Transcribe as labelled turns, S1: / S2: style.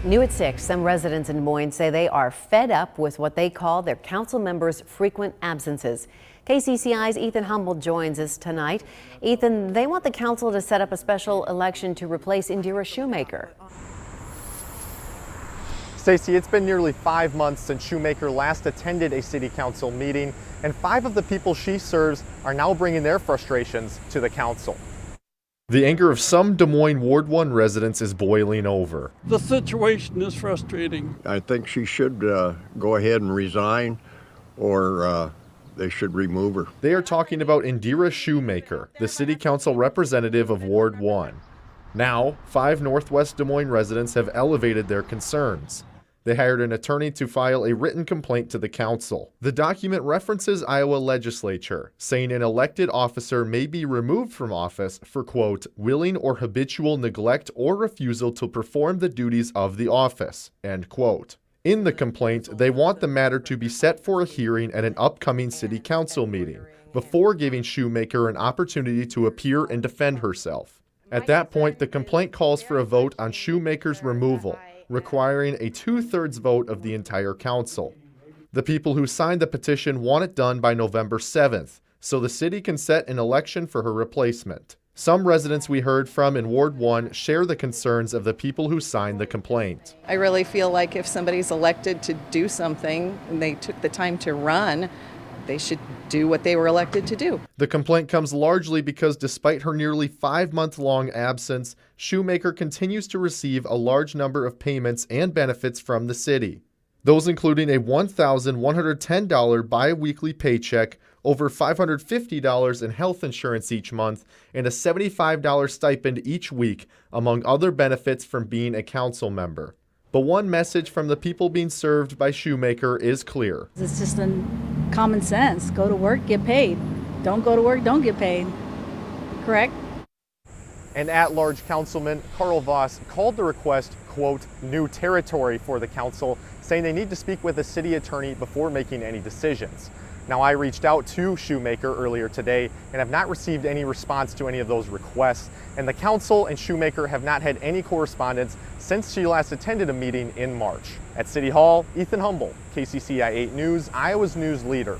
S1: New at 6, some residents in Des Moines say they are fed up with what they call their council members' frequent absences. KCCI's Ethan Humble joins us tonight. Ethan, they want the council to set up a special election to replace Indira Shoemaker.
S2: Stacey, it's been nearly 5 months since Shoemaker last attended a city council meeting, and 5 of the people she serves are now bringing their frustrations to the council.
S3: The anger of some Des Moines Ward 1 residents is boiling over.
S4: The situation is frustrating.
S5: I think she should go ahead and resign, or they should remove her.
S3: They are talking about Indira Shoemaker, the city council representative of Ward 1. Now, 5 Northwest Des Moines residents have elevated their concerns. They hired an attorney to file a written complaint to the council. The document references Iowa legislature, saying an elected officer may be removed from office for, quote, willing or habitual neglect or refusal to perform the duties of the office, end quote. In the complaint, they want the matter to be set for a hearing at an upcoming city council meeting, before giving Shoemaker an opportunity to appear and defend herself. At that point, the complaint calls for a vote on Shoemaker's removal, requiring a 2/3 vote of the entire council. The people who signed the petition want it done by November 7th, so the city can set an election for her replacement. Some residents we heard from in Ward 1 share the concerns of the people who signed the complaint.
S6: I really feel like if somebody's elected to do something and they took the time to run, they should do what they were elected to do.
S3: The complaint comes largely because despite her nearly 5-month-long absence, Shoemaker continues to receive a large number of payments and benefits from the city. Those including a $1,110 bi-weekly paycheck, over $550 in health insurance each month, and a $75 stipend each week, among other benefits from being a council member. But one message from the people being served by Shoemaker is clear.
S7: It's just common sense. Go to work, get paid. Don't go to work, don't get paid. Correct?
S2: And at-large councilman Carl Voss called the request, quote, new territory for the council, saying they need to speak with a city attorney before making any decisions. Now, I reached out to Shoemaker earlier today and have not received any response to any of those requests, and the council and Shoemaker have not had any correspondence since she last attended a meeting in March. At City Hall, Ethan Humble, KCCI 8 News, Iowa's news leader.